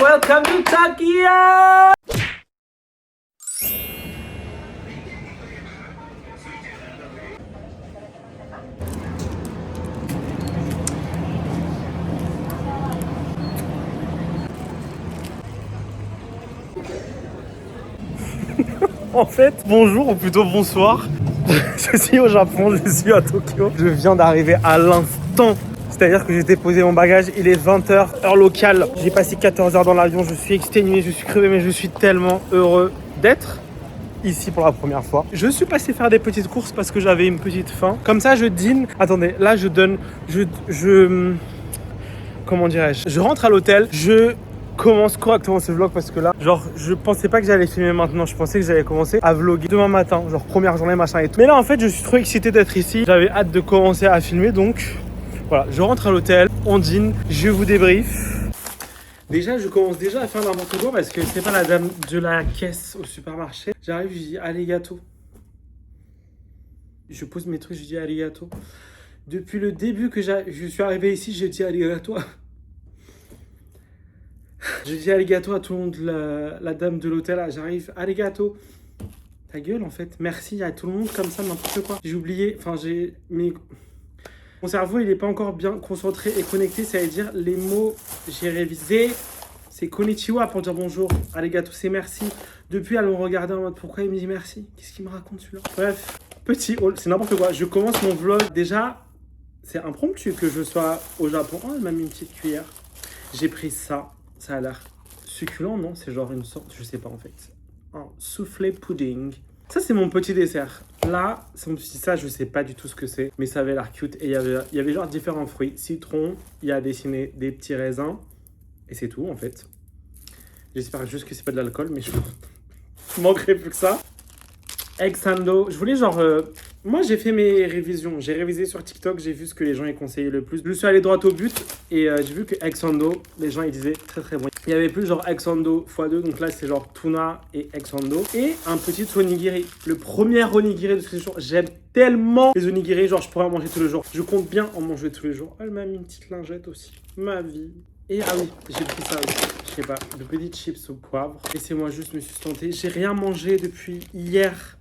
welcome to Tokyo! En fait, bonjour ou plutôt bonsoir. Je suis au Japon, je suis à Tokyo. Je viens d'arriver à l'instant. C'est-à-dire que j'ai déposé mon bagage, il est 20h, heure locale. J'ai passé 14 heures dans l'avion, je suis exténué, je suis crevé, mais je suis tellement heureux d'être ici pour la première fois. Je suis passé faire des petites courses parce que j'avais une petite faim. Comme ça, je dîne. Attendez, là, comment dirais-je? Je rentre à l'hôtel, je commence correctement ce vlog parce que là, genre, je pensais pas que j'allais filmer maintenant. Je pensais que j'allais commencer à vlogger demain matin, genre première journée, machin et tout. Mais là, en fait, je suis trop excité d'être ici. J'avais hâte de commencer à filmer, donc voilà, je rentre à l'hôtel, on dîne, je vous débrief. Déjà, je commence déjà à faire n'importe quoi parce que c'est pas la dame de la caisse au supermarché. J'arrive, je dis arigato. Je pose mes trucs, je dis arigato. Depuis le début que je suis arrivé ici, je dis arigato. Je dis arigato à tout le monde, la dame de l'hôtel, j'arrive, arigato. Ta gueule en fait, merci à tout le monde comme ça, n'importe quoi. J'ai oublié, mon cerveau il est pas encore bien concentré et connecté, ça veut dire les mots, j'ai révisé. C'est konnichiwa pour dire bonjour, arigato c'est merci. Depuis elles m'ont regardé en mode pourquoi il me dit merci. Qu'est-ce qu'il me raconte celui-là? Bref, petit haul, c'est n'importe quoi. Je commence mon vlog, déjà c'est impromptu que je sois au Japon. Oh elle m'a mis une petite cuillère. J'ai pris ça. Ça a l'air succulent, non? C'est genre une sorte, je sais pas en fait. Un soufflé pudding. Ça, c'est mon petit dessert. Là, ça, je sais pas du tout ce que c'est, mais ça avait l'air cute. Et il y avait genre différents fruits. Citron, il y a dessiné des petits raisins. Et c'est tout en fait. J'espère juste que c'est pas de l'alcool, mais je manquerait plus que ça. Egg sando. Je voulais genre... Moi, j'ai fait mes révisions. J'ai révisé sur TikTok. J'ai vu ce que les gens y conseillaient le plus. Je suis allé droit au but. Et j'ai vu que egg sando, les gens, ils disaient très très bon. Il y avait plus genre egg sando x2. Donc là, c'est genre tuna et egg sando. Et un petit onigiri. Le premier onigiri de ce jour. J'aime tellement les onigiri. Genre, je pourrais en manger tous les jours. Je compte bien en manger tous les jours. Elle m'a mis une petite lingette aussi. Ma vie. Et ah oui, j'ai pris ça aussi. Je sais pas, de petites chips au poivre. Laissez-moi juste me sustenter. J'ai rien mangé depuis hier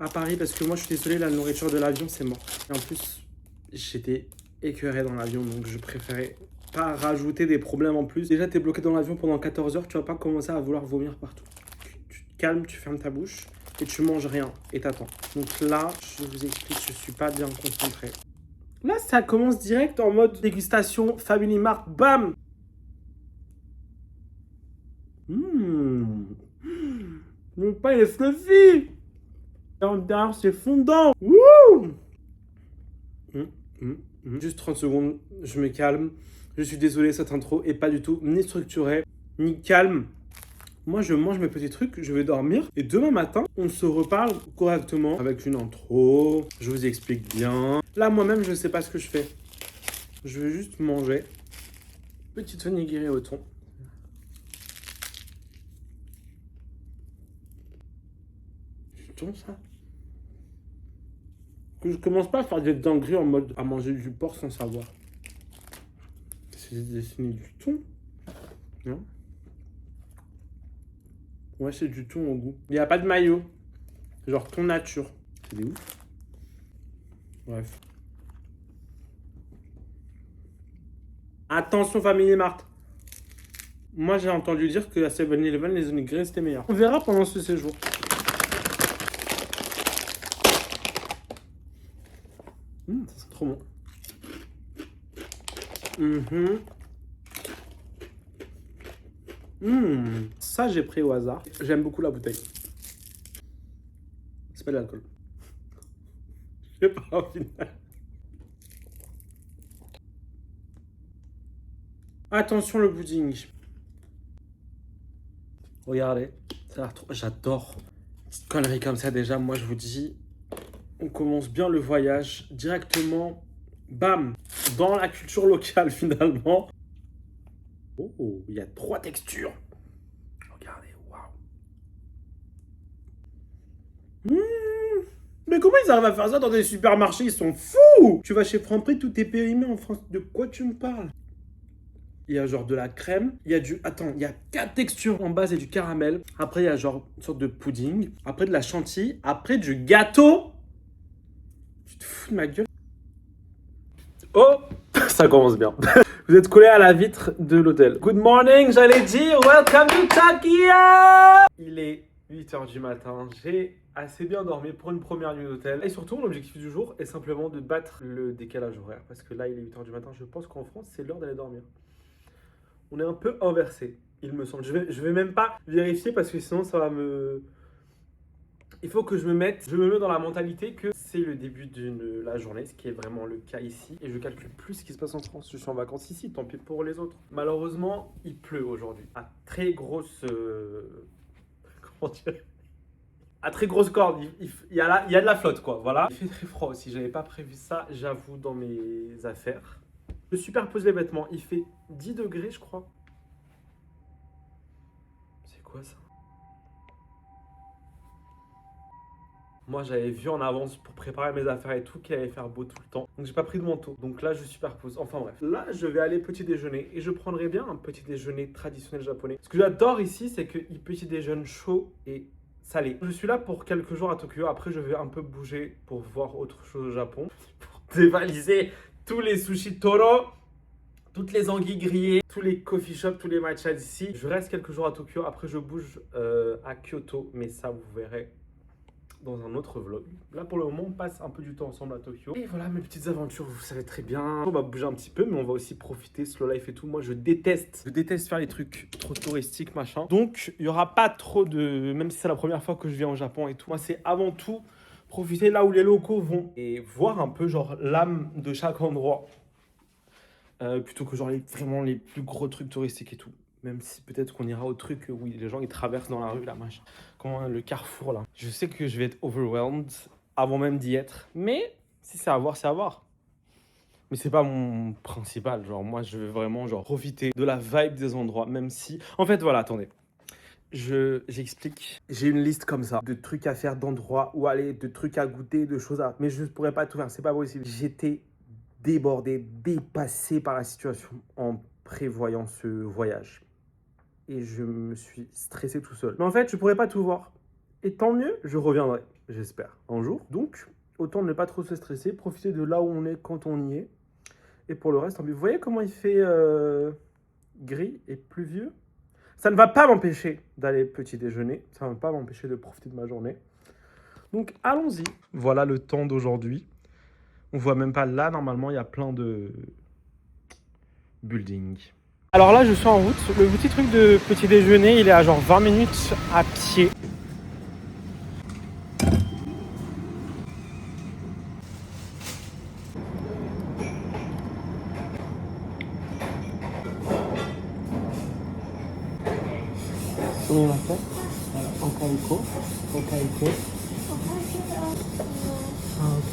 à Paris parce que moi je suis désolé, la nourriture de l'avion c'est mort. Et en plus j'étais écœuré dans l'avion donc je préférais pas rajouter des problèmes en plus. Déjà t'es bloqué dans l'avion pendant 14 heures, tu vas pas commencer à vouloir vomir partout. Tu te calmes, tu fermes ta bouche et tu manges rien et t'attends. Donc là je vous explique, je suis pas bien concentré. Là ça commence direct en mode dégustation Family Mart, bam. Le pain il est fluffy. Derrière, c'est fondant. Wouh. Juste 30 secondes, je me calme. Je suis désolé, cette intro est pas du tout ni structurée, ni calme. Moi, je mange mes petits trucs, je vais dormir. Et demain matin, on se reparle correctement avec une intro. Je vous explique bien. Là, moi-même, je sais pas ce que je fais. Je vais juste manger. Petite onigiri au thon. Du thon, ça? Que je commence pas à faire des dingueries en mode à manger du porc sans savoir. C'est dessiné du thon. Non? Ouais, c'est du thon au goût. Il n'y a pas de maillot. Genre thon nature. C'est des ouf. Bref. Attention Family Mart. Moi j'ai entendu dire que à 7-Eleven les onigiri c'était meilleur. On verra pendant ce séjour. Ça c'est trop bon. Ça j'ai pris au hasard. J'aime beaucoup la bouteille. C'est pas de l'alcool. Je sais pas au final. Attention le pudding. Regardez, ça a l'air trop... J'adore. Petite connerie comme ça déjà, moi je vous dis, on commence bien le voyage directement, bam, dans la culture locale finalement. Oh, il y a 3 textures. Regardez, waouh. Mais comment ils arrivent à faire ça dans des supermarchés? Ils sont fous. Tu vas chez Franprix, tout est périmé en France. De quoi tu me parles? il y a genre de la crème, il y a du... Attends, il y a 4 textures. En base, il y a du caramel. Après, il y a genre une sorte de pudding. Après, de la chantilly. Après, du gâteau. Tu te fous de ma gueule? Oh, ça commence bien. Vous êtes collé à la vitre de l'hôtel. Good morning, j'allais dire. Welcome to Tokyo. Il est 8h du matin. J'ai assez bien dormi pour une première nuit d'hôtel. Et surtout, l'objectif du jour est simplement de battre le décalage horaire. Parce que là, il est 8h du matin. Je pense qu'en France, c'est l'heure d'aller dormir. On est un peu inversé, il me semble. Je vais même pas vérifier parce que sinon, ça va me... Il faut que je me mette dans la mentalité que c'est le début de la journée, ce qui est vraiment le cas ici. Et je calcule plus ce qui se passe en France. Je suis en vacances ici, tant pis pour les autres. Malheureusement, il pleut aujourd'hui. À très grosse... Comment dire? À très grosse corde. Il y a de la flotte, quoi. Voilà. Il fait très froid aussi. J'avais pas prévu ça, j'avoue, dans mes affaires. Je superpose les vêtements. Il fait 10 degrés, je crois. C'est quoi ça? Moi, j'avais vu en avance pour préparer mes affaires et tout qu'il allait faire beau tout le temps. Donc, j'ai pas pris de manteau. Donc là, je superpose. Enfin bref. Là, je vais aller petit déjeuner et je prendrai bien un petit déjeuner traditionnel japonais. Ce que j'adore ici, c'est qu'ils petit déjeunent chaud et salé. Je suis là pour quelques jours à Tokyo. Après, je vais un peu bouger pour voir autre chose au Japon. Pour dévaliser tous les sushis Toro, toutes les anguilles grillées, tous les coffee shops, tous les matchas d'ici. Je reste quelques jours à Tokyo. Après, je bouge à Kyoto. Mais ça, vous verrez dans un autre vlog. Là, pour le moment, on passe un peu du temps ensemble à Tokyo. Et voilà mes petites aventures, vous savez très bien. On va bouger un petit peu, mais on va aussi profiter, slow life et tout. Moi, je déteste faire les trucs trop touristiques, machin. Donc, il n'y aura pas trop de... Même si c'est la première fois que je viens au Japon et tout, moi, c'est avant tout profiter là où les locaux vont. Et voir un peu, genre, l'âme de chaque endroit. Plutôt que, genre, vraiment les plus gros trucs touristiques et tout. Même si peut-être qu'on ira au truc où les gens ils traversent dans la rue, là, machin. Comment le carrefour, là. Je sais que je vais être overwhelmed avant même d'y être. Mais si c'est à voir, c'est à voir. Mais c'est pas mon principal. Genre, moi, je veux vraiment genre, profiter de la vibe des endroits. Même si... En fait, voilà, attendez. J'explique. J'ai une liste comme ça de trucs à faire, d'endroits où aller, de trucs à goûter, de choses à... Mais je ne pourrais pas tout faire. C'est pas possible. J'étais débordé, dépassé par la situation en prévoyant ce voyage. Et je me suis stressé tout seul. Mais en fait, je pourrais pas tout voir. Et tant mieux, je reviendrai, j'espère, un jour. Donc, autant ne pas trop se stresser, profiter de là où on est quand on y est. Et pour le reste, vous voyez comment il fait gris et pluvieux? Ça ne va pas m'empêcher d'aller petit déjeuner. Ça ne va pas m'empêcher de profiter de ma journée. Donc, allons-y. Voilà le temps d'aujourd'hui. On voit même pas là, normalement, il y a plein de buildings. Alors là, je suis en route. Le petit truc de petit déjeuner, il est à genre 20 minutes à pied. Comment on va faire? Okaiko. Okaiko. Ah, ok.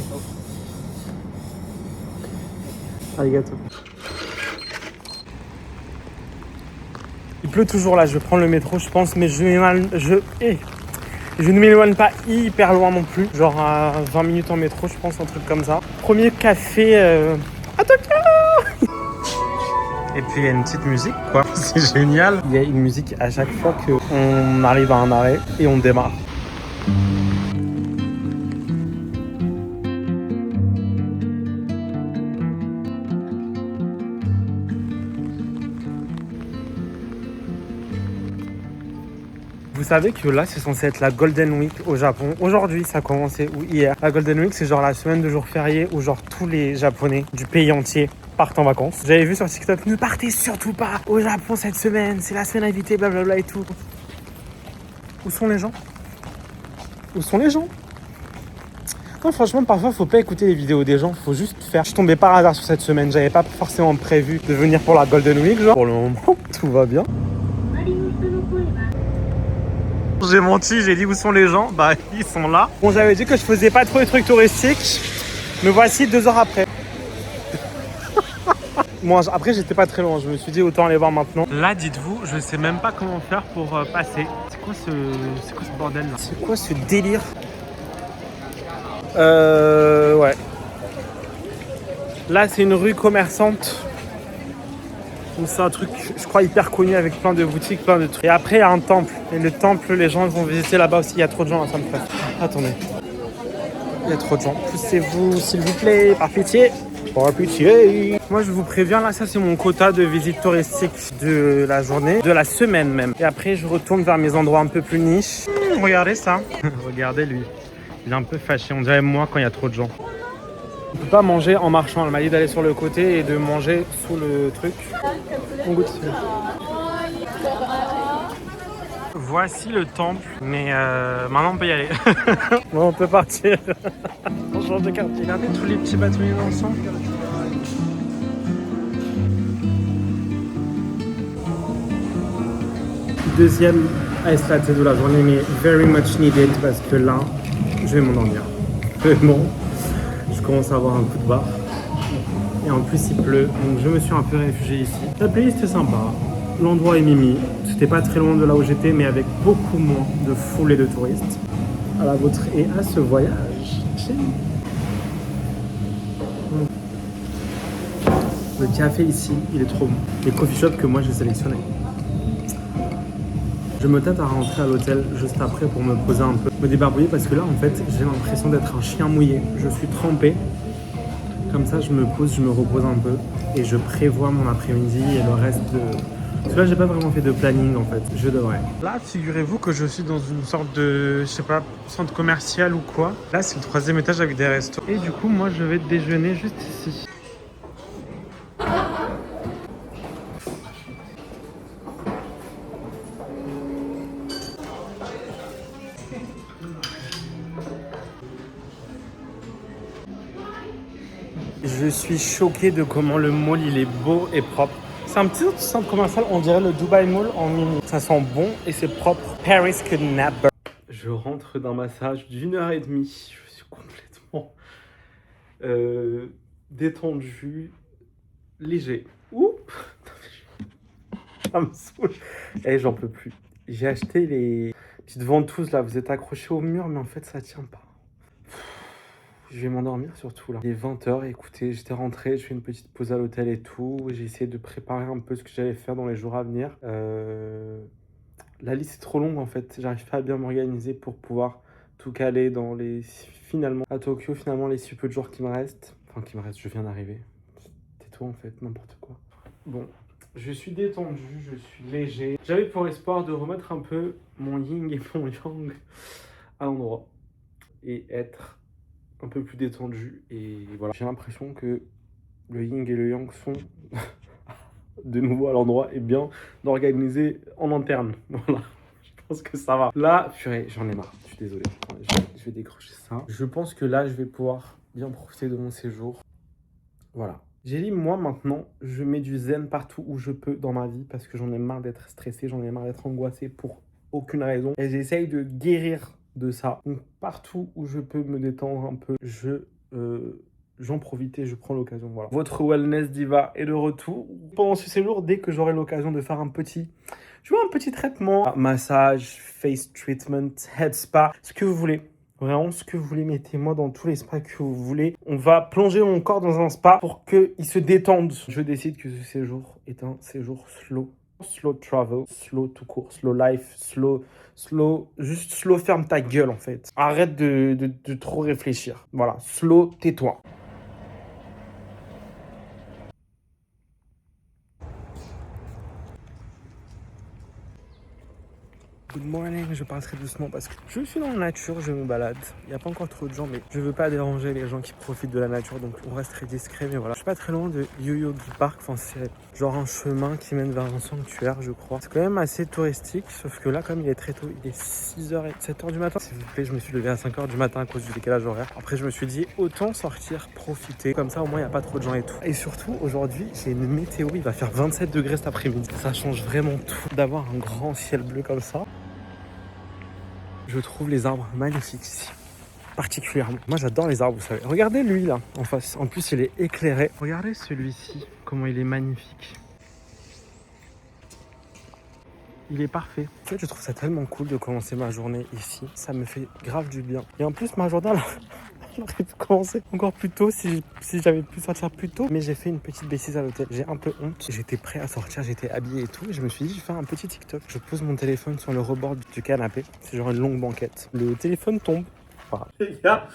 Arigato. Il pleut toujours là, je vais prendre le métro je pense, mais je ne m'éloigne pas hyper loin non plus, genre à 20 minutes en métro je pense, un truc comme ça. Premier café à Tokyo. Et puis il y a une petite musique quoi, c'est génial. Il y a une musique à chaque fois qu'on arrive à un arrêt et on démarre. Vous savez que là, c'est censé être la Golden Week au Japon. Aujourd'hui, ça a commencé, ou hier. La Golden Week, c'est genre la semaine de jours fériés où genre tous les Japonais du pays entier partent en vacances. J'avais vu sur TikTok, ne partez surtout pas au Japon cette semaine, c'est la semaine à éviter, blablabla et tout. Où sont les gens? Où sont les gens? Non, franchement, parfois, faut pas écouter les vidéos des gens, faut juste faire. Je suis tombé par hasard sur cette semaine, j'avais pas forcément prévu de venir pour la Golden Week, genre. Pour le moment, tout va bien. J'ai menti, j'ai dit où sont les gens, bah ils sont là. Bon, j'avais dit que je faisais pas trop de trucs touristiques, me voici 2 heures après. Moi, après j'étais pas très loin, je me suis dit autant aller voir maintenant. Là, dites-vous, je sais même pas comment faire pour passer. C'est quoi ce bordel là? C'est quoi ce délire? Ouais. Là, c'est une rue commerçante. Donc c'est un truc, je crois, hyper connu avec plein de boutiques, plein de trucs. Et après, il y a un temple. Et le temple, les gens vont visiter là-bas aussi. Il y a trop de gens, ça me fait. Attendez. Il y a trop de gens. Poussez-vous, s'il vous plaît, par pitié. Par pitié. Moi, je vous préviens, là, ça, c'est mon quota de visite touristique de la journée, de la semaine même. Et après, je retourne vers mes endroits un peu plus niches. Regardez ça. Regardez lui. Il est un peu fâché. On dirait moi quand il y a trop de gens. On peut pas manger en marchant. Elle m'a dit d'aller sur le côté et de manger sous le truc. On goûte. Voici le temple, mais maintenant on peut y aller. Bon, on peut partir. On change de quartier. Regardez tous les petits bâtonnets d'encens. Deuxième ice latte de la journée, mais very much needed parce que là, je vais m'endormir. Bon, je commence à avoir un coup de barre. Et en plus, il pleut, donc je me suis un peu réfugié ici. La playlist est sympa. L'endroit est mimi. C'était pas très loin de là où j'étais, mais avec beaucoup moins de foule et de touristes. À la vôtre et à ce voyage. Le café ici, il est trop bon. Les coffee shops que moi j'ai sélectionnés. Je me tâte à rentrer à l'hôtel juste après pour me poser un peu, me débarbouiller parce que là en fait j'ai l'impression d'être un chien mouillé. Je suis trempé. Comme ça je me pose, je me repose un peu et je prévois mon après-midi et le reste de... Parce que là j'ai pas vraiment fait de planning en fait, je devrais. Là figurez-vous que je suis dans une sorte de, je sais pas, centre commercial ou quoi. Là c'est le 3e étage avec des restos. Et du coup moi je vais déjeuner juste ici. Je suis choqué de comment le mall il est beau et propre. C'est un petit centre commercial, on dirait le Dubai Mall en mini. Ça sent bon et c'est propre. Paris could never. Je rentre d'un massage d'1h30. Je suis complètement détendu, léger. Ouh, ça me saoule. Et j'en peux plus. J'ai acheté les petites ventouses là. Vous êtes accrochés au mur, mais en fait ça tient pas. Je vais m'endormir surtout là. Il est 20h, écoutez, j'étais rentré, je fais une petite pause à l'hôtel et tout. J'ai essayé de préparer un peu ce que j'allais faire dans les jours à venir. La liste est trop longue en fait. J'arrive pas à bien m'organiser pour pouvoir tout caler dans les... Finalement, à Tokyo, finalement, les si peu de jours qui me restent. Enfin, qui me restent, je viens d'arriver. C'est tout en fait, n'importe quoi. Bon, je suis détendu, je suis léger. J'avais pour espoir de remettre un peu mon yin et mon yang à l'endroit. Et être un peu plus détendu et voilà. J'ai l'impression que le yin et le yang sont de nouveau à l'endroit et bien organisés en interne. Voilà, je pense que ça va. Là, purée, j'en ai marre, je suis désolé. Je vais décrocher ça. Je pense que là, je vais pouvoir bien profiter de mon séjour. Voilà. J'ai dit, moi, maintenant, je mets du zen partout où je peux dans ma vie parce que j'en ai marre d'être stressé, j'en ai marre d'être angoissé pour aucune raison. Et j'essaye de guérir de ça. Donc partout où je peux me détendre un peu, j'en profite et je prends l'occasion. Voilà. Votre wellness diva est de retour. Pendant ce séjour, dès que j'aurai l'occasion de faire un petit traitement, massage, face treatment, head spa, ce que vous voulez. Vraiment, ce que vous voulez, mettez-moi dans tous les spas que vous voulez. On va plonger mon corps dans un spa pour qu'il se détende. Je décide que ce séjour est un séjour slow. Slow travel, slow tout court, slow life, juste slow, ferme ta gueule en fait. Arrête de trop réfléchir. Voilà, slow, tais-toi. Good morning, je parle très doucement parce que je suis dans la nature, je me balade. Il n'y a pas encore trop de gens, mais je veux pas déranger les gens qui profitent de la nature, donc on reste très discret. Mais voilà, je suis pas très loin de Yoyogi Park, enfin c'est genre un chemin qui mène vers un sanctuaire, je crois. C'est quand même assez touristique, sauf que là, comme il est très tôt, il est 6h et 7h du matin. S'il vous plaît, je me suis levé à 5h du matin à cause du décalage horaire. Après, je me suis dit, autant sortir, profiter. Comme ça, au moins, il n'y a pas trop de gens et tout. Et surtout, aujourd'hui, j'ai une météo, il va faire 27 degrés cet après-midi. Ça change vraiment tout d'avoir un grand ciel bleu comme ça. Je trouve les arbres magnifiques ici, particulièrement. Moi j'adore les arbres, vous savez. Regardez lui là, en face. En plus il est éclairé. Regardez celui-ci, comment il est magnifique. Il est parfait. En fait je trouve ça tellement cool de commencer ma journée ici. Ça me fait grave du bien. Et en plus ma journée J'aurais pu commencer encore plus tôt si j'avais pu sortir plus tôt. Mais j'ai fait une petite bêtise à l'hôtel. J'ai un peu honte. J'étais prêt à sortir, j'étais habillé et tout. Et je me suis dit, je vais faire un petit TikTok. Je pose mon téléphone sur le rebord du canapé. C'est genre une longue banquette. Le téléphone tombe. Voilà. Les gars,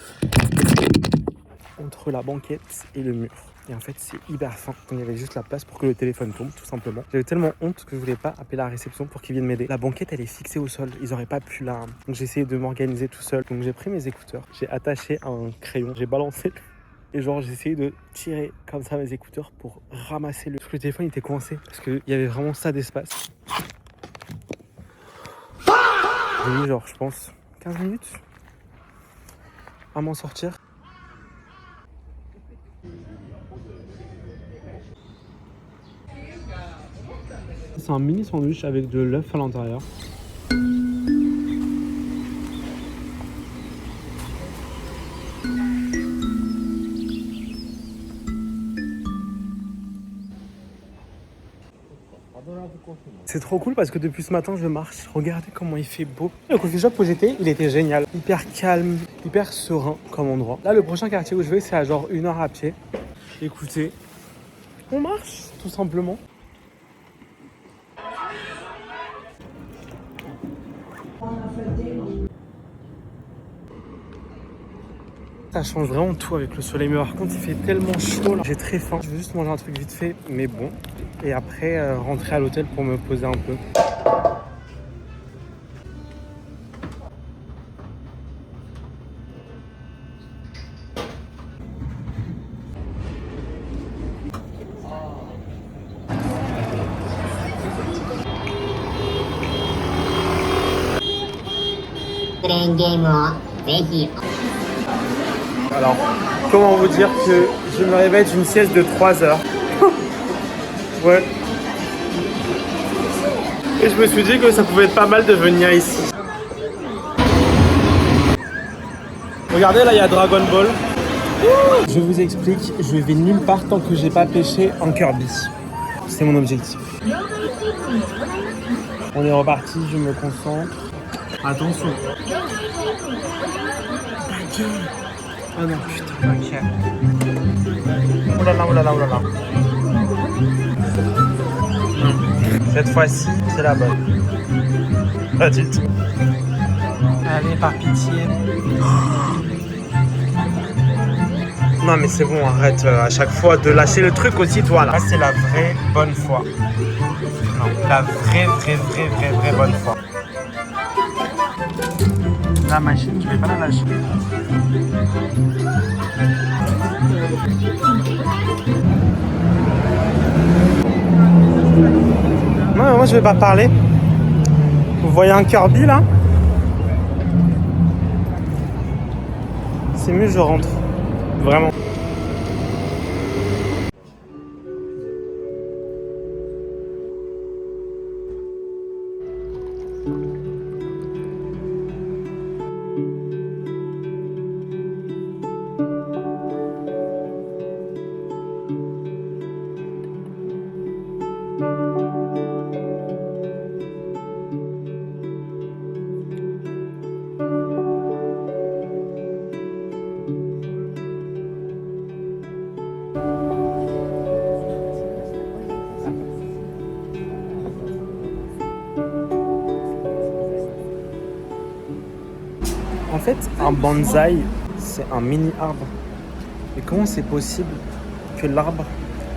entre la banquette et le mur. Et en fait, c'est hyper fin. Donc, il y avait juste la place pour que le téléphone tombe, tout simplement. J'avais tellement honte que je voulais pas appeler la réception pour qu'ils viennent m'aider. La banquette, elle est fixée au sol. Ils auraient pas pu la... Donc, j'ai essayé de m'organiser tout seul. Donc, j'ai pris mes écouteurs. J'ai attaché un crayon. J'ai balancé. Et genre, j'ai essayé de tirer comme ça mes écouteurs pour ramasser le... Parce que le téléphone, il était coincé. Parce qu'il y avait vraiment ça d'espace. J'ai mis genre, je pense, 15 minutes à m'en sortir. C'est un mini sandwich avec de l'œuf à l'intérieur. C'est trop cool parce que depuis ce matin je marche. Regardez comment il fait beau. Le coffee shop où j'étais, il était génial. Hyper calme, hyper serein comme endroit. Là, le prochain quartier où je vais, c'est à genre 1 heure à pied. Écoutez, on marche tout simplement. Ça change vraiment tout avec le soleil. Mais par contre, il fait tellement chaud là. J'ai très faim. Je veux juste manger un truc vite fait, mais bon. Et après, rentrer à l'hôtel pour me poser un peu. Alors, comment vous dire que je me réveille d'une sieste de 3 heures. Ouais. Et je me suis dit que ça pouvait être pas mal de venir ici. Regardez, là, il y a Dragon Ball. Je vous explique, je vais nulle part tant que j'ai pas pêché un Kirby. C'est mon objectif. On est reparti, je me concentre. Attention. Oh non, putain, ok. Oulala, oulala, oulala. Cette fois-ci, c'est la bonne. Pas du tout. Allez, par pitié. Non mais c'est bon, arrête à chaque fois de lâcher le truc aussi, toi là. Là, c'est la vraie bonne foi. Non, la vraie bonne foi. La machine, je vais pas la lâcher. Non, moi je vais pas parler. Vous voyez un Kirby là? C'est mieux, je rentre. Vraiment. En fait, un bonsaï, c'est un mini arbre. Et comment c'est possible que l'arbre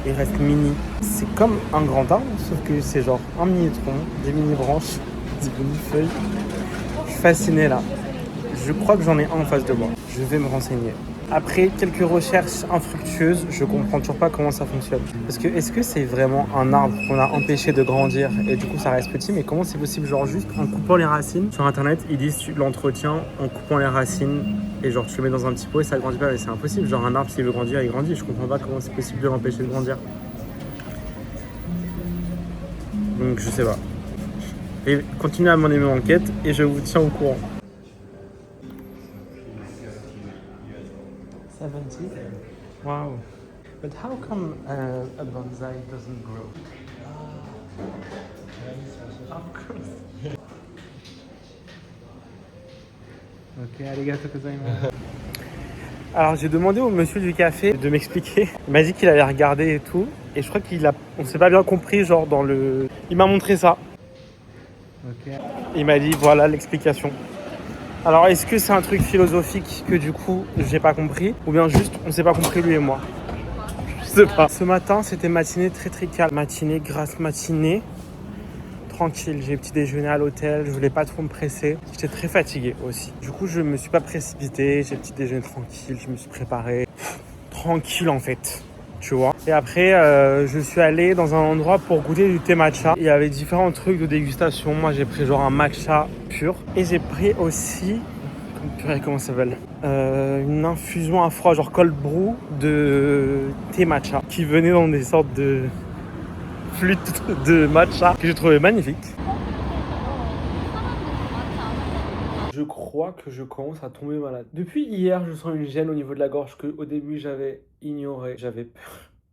il reste mini? C'est comme un grand arbre, sauf que c'est genre un mini tronc, des mini branches, des mini feuilles. Je suis fasciné là. Je crois que j'en ai un en face de moi. Je vais me renseigner. Après quelques recherches infructueuses, je comprends toujours pas comment ça fonctionne. Parce que est-ce que c'est vraiment un arbre qu'on a empêché de grandir et du coup ça reste petit, mais comment c'est possible? Genre juste en coupant les racines. Sur internet, ils disent tu l'entretiens en coupant les racines et genre tu le mets dans un petit pot et ça grandit pas. Mais c'est impossible. Genre un arbre s'il veut grandir, il grandit. Je comprends pas comment c'est possible de l'empêcher de grandir. Donc je sais pas. Et continuez à mener mon enquête et je vous tiens au courant. 70? Wow. But how come a bonsai doesn't grow? Of course. Ok, arigato gozaimasu. Alors j'ai demandé au monsieur du café de m'expliquer. Il m'a dit qu'il allait regarder et tout. Et je crois on s'est pas bien compris, genre dans le... Il m'a montré ça. Ok. Il m'a dit voilà l'explication. Alors est-ce que c'est un truc philosophique que du coup j'ai pas compris, ou bien juste on s'est pas compris lui et moi? Je sais pas. Ce matin c'était matinée très calme. Matinée, grasse matinée. Tranquille, j'ai petit déjeuner à l'hôtel, je voulais pas trop me presser. J'étais très fatigué aussi. Du coup, je me suis pas précipité, j'ai petit déjeuner tranquille, je me suis préparé. Tranquille en fait, tu vois. Et après, je suis allé dans un endroit pour goûter du thé matcha. Il y avait différents trucs de dégustation. Moi, j'ai pris genre un matcha pur. Et j'ai pris aussi, comment ça s'appelle, une infusion à froid, genre cold brew de thé matcha, qui venait dans des sortes de flûte de matcha que j'ai trouvé magnifique. Je crois que je commence à tomber malade. Depuis hier, je sens une gêne au niveau de la gorge que au début j'avais ignoré. J'avais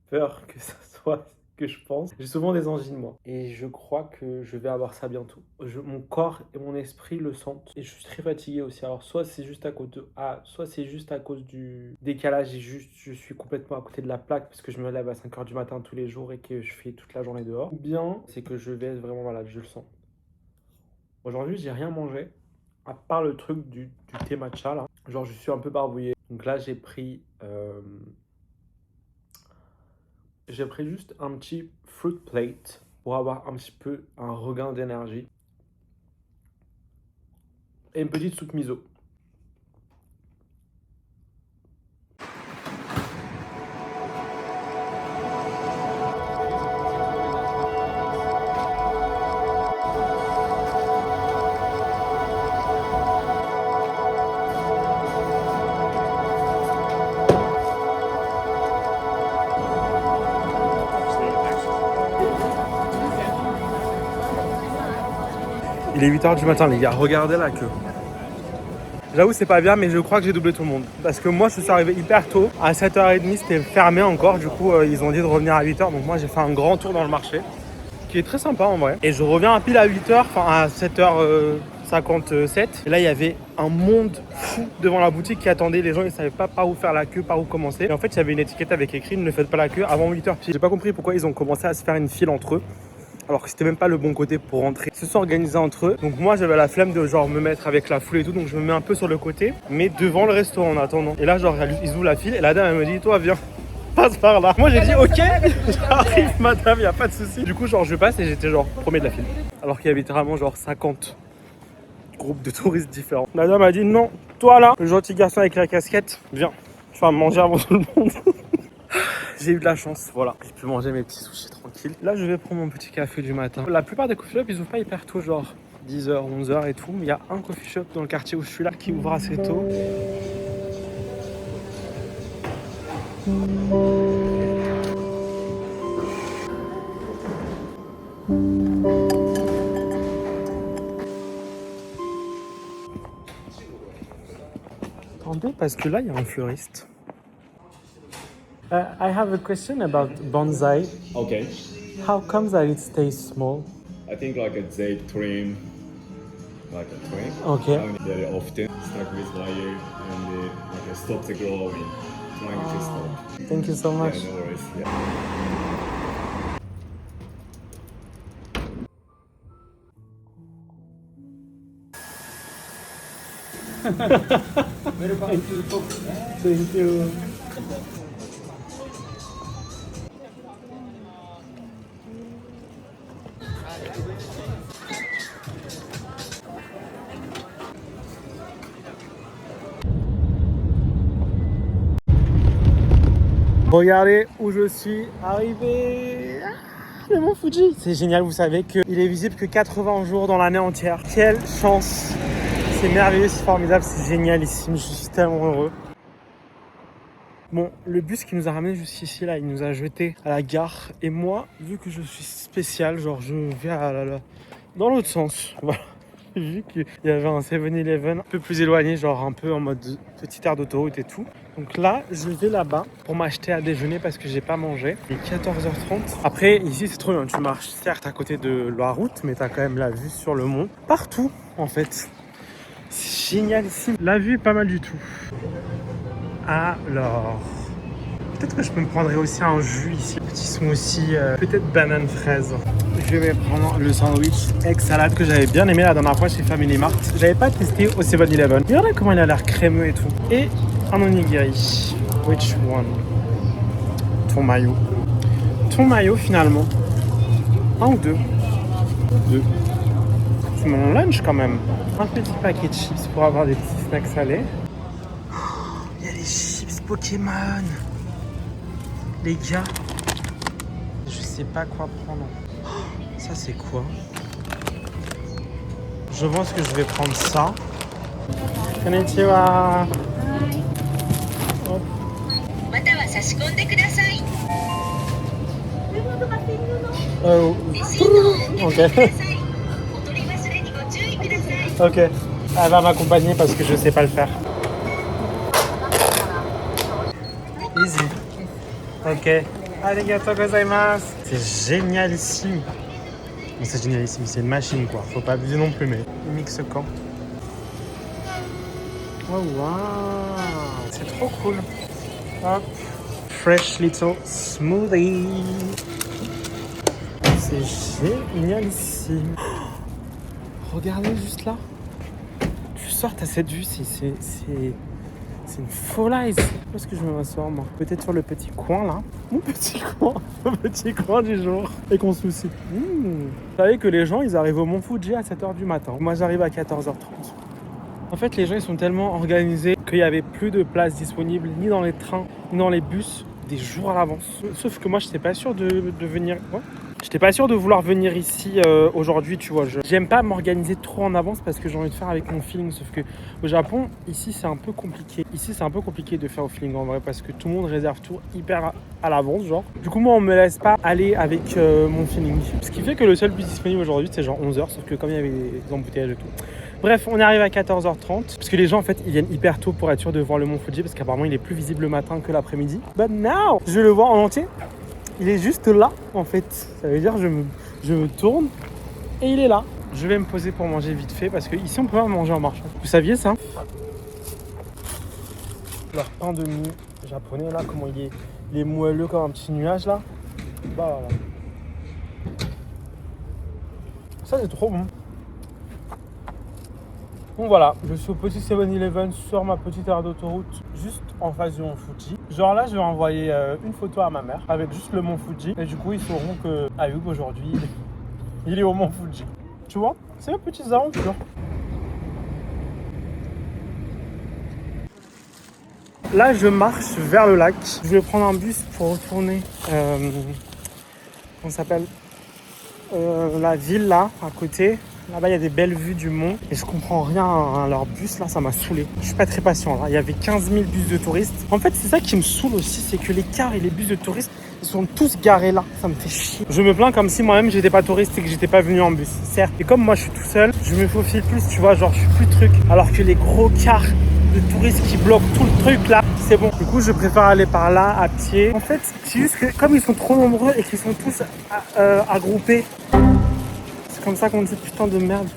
peur que ça soit ce que je pense. J'ai souvent des angines moi. Et je crois que je vais avoir ça bientôt. Mon corps et mon esprit le sentent. Et je suis très fatigué aussi. Alors soit c'est juste à cause soit c'est juste à cause du décalage et je suis complètement à côté de la plaque parce que je me lève à 5h du matin tous les jours et que je fais toute la journée dehors. Ou bien c'est que je vais être vraiment malade, je le sens. Aujourd'hui, j'ai rien mangé. À part le truc du thé matcha là, genre je suis un peu barbouillé. Donc là j'ai pris juste un petit fruit plate pour avoir un petit peu un regain d'énergie. Et une petite soupe miso. Il est 8h du matin les gars, regardez la queue. J'avoue c'est pas bien mais je crois que j'ai doublé tout le monde. Parce que moi je suis arrivé hyper tôt, à 7h30 c'était fermé encore. Du coup ils ont dit de revenir à 8h, donc moi j'ai fait un grand tour dans le marché. Qui est très sympa en vrai. Et je reviens à pile à 8h, enfin à 7h57. Et là il y avait un monde fou devant la boutique qui attendait. Les gens ils savaient pas par où faire la queue, par où commencer. Et en fait il y avait une étiquette avec écrit ne faites pas la queue avant 8h. J'ai pas compris pourquoi ils ont commencé à se faire une file entre eux. Alors que c'était même pas le bon côté pour rentrer. Ils se sont organisés entre eux. Donc moi j'avais la flemme de genre me mettre avec la foule et tout. Donc je me mets un peu sur le côté, mais devant le restaurant en attendant. Et là genre ils ouvrent la file et la dame elle me dit toi viens. Passe par là. Moi j'ai dit ok, j'arrive madame, y a pas de souci. Du coup genre je passe et j'étais genre premier de la file. Alors qu'il y avait littéralement genre 50 groupes de touristes différents. La dame a dit non, toi là, le gentil garçon avec la casquette, viens, tu vas manger avant tout le monde. J'ai eu de la chance, voilà. J'ai pu manger mes petits sushis tranquilles. Là je vais prendre mon petit café du matin. La plupart des coffee shops ils ouvrent pas hyper tôt, genre 10h, 11h et tout. Mais il y a un coffee shop dans le quartier où je suis là qui ouvre assez tôt. Attendez, parce que là, il y a un fleuriste. I have a question about bonsai. Okay. How comes that it stays small? I think like they trim, like a trim. Okay. Very often stuck with wire and like stop the growing, trying to stop. Thank you so much. Yeah, no worries. Yeah. Thank you. Regardez où je suis arrivé. Le mont Fuji. C'est génial, vous savez qu'il est visible que 80 jours dans l'année entière. Quelle chance. C'est merveilleux, c'est formidable, c'est génialissime. Je suis tellement heureux. Bon, le bus qui nous a ramené jusqu'ici, là, il nous a jeté à la gare. Et moi, vu que je suis spécial, genre je vais dans l'autre sens. Voilà. Vu qu'il y avait un 7-Eleven un peu plus éloigné, genre un peu en mode petite aire d'autoroute et tout. Donc là, je vais là-bas pour m'acheter à déjeuner parce que j'ai pas mangé. Il est 14h30. Après, ici, c'est trop bien. Tu marches certes à côté de la route, mais t'as quand même la vue sur le mont. Partout, en fait. C'est génial ici. La vue est pas mal du tout. Alors, peut-être que je peux me prendrais aussi un jus ici. Petit smoothie, peut-être banane fraise. Je vais prendre le sandwich egg salade que j'avais bien aimé la dernière fois chez Family Mart. J'avais pas testé au 7-Eleven. Regardez comment il a l'air crémeux et tout. Et un onigiri. Which one? Ton maillot. Ton maillot finalement. Un ou deux? Deux. C'est mon lunch quand même. Un petit paquet de chips pour avoir des petits snacks salés. Il y a les chips Pokémon. Les gars, je sais pas quoi prendre. Ça c'est quoi? Je pense que je vais prendre ça. Konnichiwa. Hop. Oh. Ok. Ok. Elle va m'accompagner parce que je sais pas le faire. Easy. Ok. Arigatou gozaimasu. C'est génialissime. Bon, c'est génialissime, c'est une machine quoi. Faut pas abuser non plus, mais il mixe quand? Oh waouh. C'est trop cool. Hop. Fresh little smoothie. C'est génialissime. Regardez juste là. Tu sors, t'as cette vue, c'est une folaise. Où est-ce que je vais m'asseoir moi? Peut-être sur le petit coin là. Mon petit coin. Le petit coin du jour. Et qu'on soucie. Vous savez que les gens ils arrivent au Mont Fuji à 7h du matin. Moi j'arrive à 14h30. En fait les gens ils sont tellement organisés qu'il n'y avait plus de places disponibles ni dans les trains, ni dans les bus des jours à l'avance. Sauf que moi je n'étais pas sûr de venir. Ouais. J'étais pas sûr de vouloir venir ici aujourd'hui, tu vois. J'aime pas m'organiser trop en avance parce que j'ai envie de faire avec mon feeling. Sauf que au Japon, ici c'est un peu compliqué. Ici c'est un peu compliqué de faire au feeling en vrai parce que tout le monde réserve tout hyper à l'avance, genre. Du coup, moi on me laisse pas aller avec mon feeling. Ce qui fait que le seul bus disponible aujourd'hui c'est genre 11h. Sauf que comme il y avait des embouteillages et tout. Bref, on arrive à 14h30 parce que les gens en fait ils viennent hyper tôt pour être sûr de voir le Mont Fuji parce qu'apparemment il est plus visible le matin que l'après-midi. But now, je le vois en entier. Il est juste là en fait. Ça veut dire je me tourne et il est là. Je vais me poser pour manger vite fait parce que ici on peut pas manger en marchant. Vous saviez ça? Leur pain de mie japonais là, comment il est moelleux comme un petit nuage là. Bah voilà. Ça c'est trop bon. Donc voilà, je suis au petit 7-Eleven sur ma petite aire d'autoroute juste en face du Mont Fuji. Genre là, je vais envoyer une photo à ma mère avec juste le Mont Fuji. Et du coup, ils sauront que Ayoub aujourd'hui, il est au Mont Fuji. Tu vois, c'est une petite aventure. Là, je marche vers le lac. Je vais prendre un bus pour retourner, comment ça s'appelle, la ville là, à côté. Là-bas, il y a des belles vues du mont et je comprends rien à leur bus. Là, ça m'a saoulé. Je suis pas très patient. Là, il y avait 15 000 bus de touristes. En fait, c'est ça qui me saoule aussi, c'est que les cars et les bus de touristes, ils sont tous garés là. Ça me fait chier. Je me plains comme si moi-même, j'étais pas touriste et que j'étais pas venu en bus. Certes. Et comme moi, je suis tout seul, je me faufile plus, tu vois, genre, je suis plus truc. Alors que les gros cars de touristes qui bloquent tout le truc là, c'est bon. Du coup, je préfère aller par là à pied. En fait, c'est juste que comme ils sont trop nombreux et qu'ils sont tous agroupés. C'est comme ça qu'on dit putain de merde.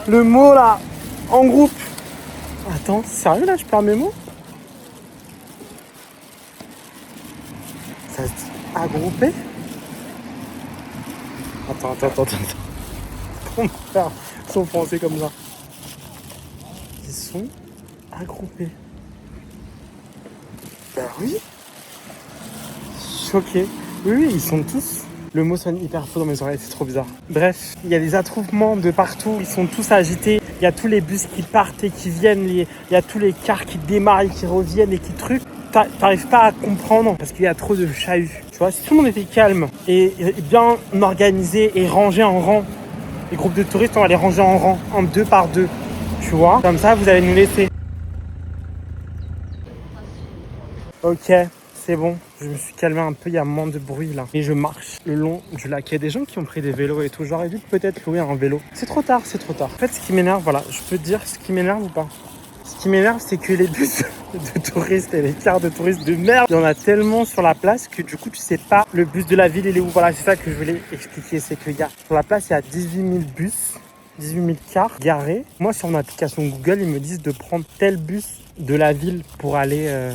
Le mot là, en groupe. Attends, sérieux là, je perds mes mots? Ça se dit agroupé? Attends. Comment faire son français comme ça? Ils sont agroupés. Ben oui. Choqué. Oui, ils sont tous. Le mot sonne hyper faux dans mes oreilles, c'est trop bizarre. Bref, il y a des attroupements de partout, ils sont tous agités. Il y a tous les bus qui partent et qui viennent, il y a tous les cars qui démarrent et qui reviennent et qui truquent. T'arrives pas à comprendre parce qu'il y a trop de chahut. Tu vois, si tout le monde était calme et bien organisé et rangé en rang, les groupes de touristes, on va les ranger en rang, en 2 par 2. Tu vois, comme ça, vous allez nous laisser. Ok. C'est bon, je me suis calmé un peu, il y a moins de bruit là. Et je marche le long du lac. Il y a des gens qui ont pris des vélos et tout. J'aurais dû peut-être louer un vélo. C'est trop tard. En fait, ce qui m'énerve, voilà, je peux te dire ce qui m'énerve ou pas. Ce qui m'énerve, c'est que les bus de touristes et les cars de touristes de merde, il y en a tellement sur la place que du coup, tu sais pas le bus de la ville, il est où. Voilà, c'est ça que je voulais expliquer. C'est qu'il y a sur la place, il y a 18 000 bus. 18 000 cars garés. Moi, sur mon application Google, ils me disent de prendre tel bus de la ville pour aller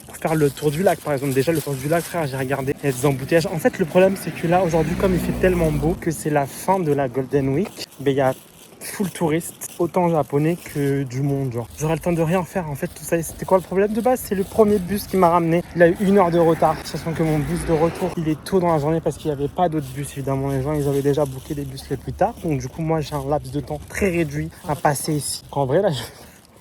pour faire le tour du lac, par exemple. Déjà, le tour du lac, frère, j'ai regardé. Il y a des embouteillages. En fait, le problème, c'est que là, aujourd'hui, comme il fait tellement beau que c'est la fin de la Golden Week, il y a full touriste, autant japonais que du monde, genre. J'aurais le temps de rien faire, en fait, tout ça. C'était quoi le problème de base? C'est le premier bus qui m'a ramené. Il a eu 1 heure de retard, sachant que mon bus de retour, il est tôt dans la journée parce qu'il n'y avait pas d'autres bus, évidemment. Les gens, ils avaient déjà booké des bus les plus tard. Donc, du coup, moi, j'ai un laps de temps très réduit à passer ici. En vrai, là,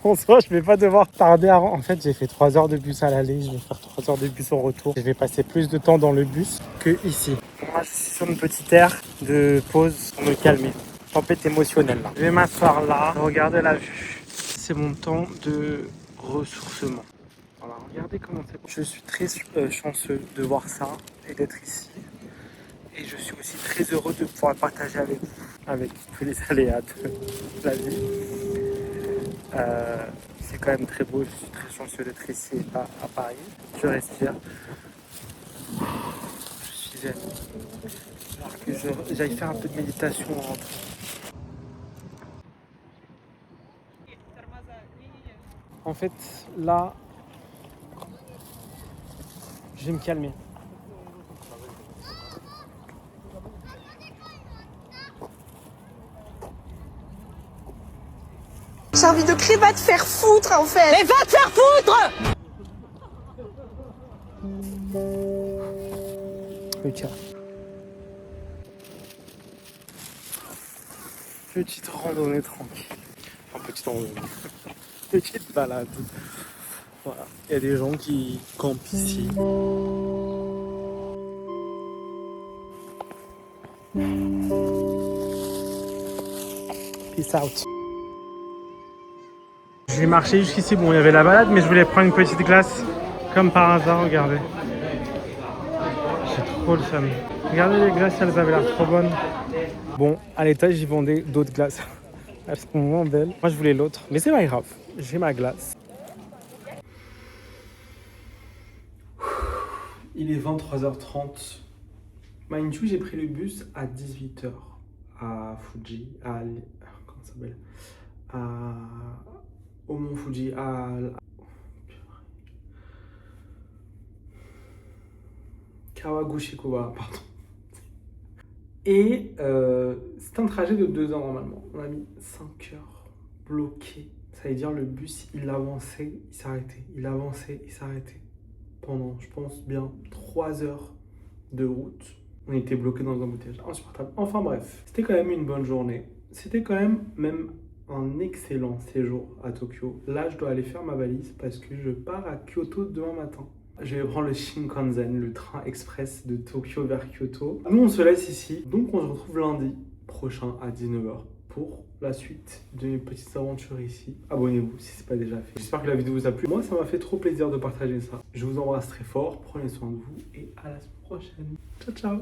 en soi, je vais pas devoir tarder à... En fait, j'ai fait 3 heures de bus à l'aller, je vais faire 3 heures de bus au retour. Je vais passer plus de temps dans le bus que ici. Moi, je suis sur une petite aire de pause pour me calmer. Tempête émotionnelle là. Je vais m'asseoir là, regarder la vue. C'est mon temps de ressourcement. Voilà, regardez comment c'est. Je suis très chanceux de voir ça et d'être ici. Et je suis aussi très heureux de pouvoir partager avec vous, avec tous les aléas de la vie. C'est quand même très beau, je suis très chanceux d'être ici à Paris. Je respire. Je suis zen. Alors que j'aille faire un peu de méditation en rentrant. En fait, là, je vais me calmer. J'ai envie de crier, va te faire foutre en fait. Mais va te faire foutre. Ok. Petite randonnée tranquille. Enfin, petite randonnée. Petite balade. Voilà. Il y a des gens qui campent ici. Peace out. J'ai marché jusqu'ici. Bon, il y avait la balade, mais je voulais prendre une petite glace. Comme par hasard, regardez. J'ai trop le seum. Regardez les glaces, elles avaient l'air trop bonnes. Bon, à l'étage, ils vendaient d'autres glaces. Elles sont moins belles. Moi, je voulais l'autre. Mais c'est pas grave. J'ai ma glace. Il est 23h30. Mind you, j'ai pris le bus à 18h à Fuji, comment ça s'appelle, au Mont Fuji, Kawaguchikoba, pardon. Et c'est un trajet de 2 heures normalement. On a mis 5 heures bloqué. Ça veut dire le bus, il avançait, il s'arrêtait. Il avançait, il s'arrêtait. Pendant, je pense, bien 3 heures de route. On était bloqué dans un embouteillage insupportable. Enfin bref, c'était quand même une bonne journée. C'était quand même un excellent séjour à Tokyo. Là, je dois aller faire ma valise parce que je pars à Kyoto demain matin. Je vais prendre le Shinkansen, le train express de Tokyo vers Kyoto. Nous, on se laisse ici. Donc, on se retrouve lundi prochain à 19h pour la suite de mes petites aventures ici. Abonnez-vous si ce n'est pas déjà fait. J'espère que la vidéo vous a plu. Moi, ça m'a fait trop plaisir de partager ça. Je vous embrasse très fort. Prenez soin de vous et à la semaine prochaine. Ciao, ciao.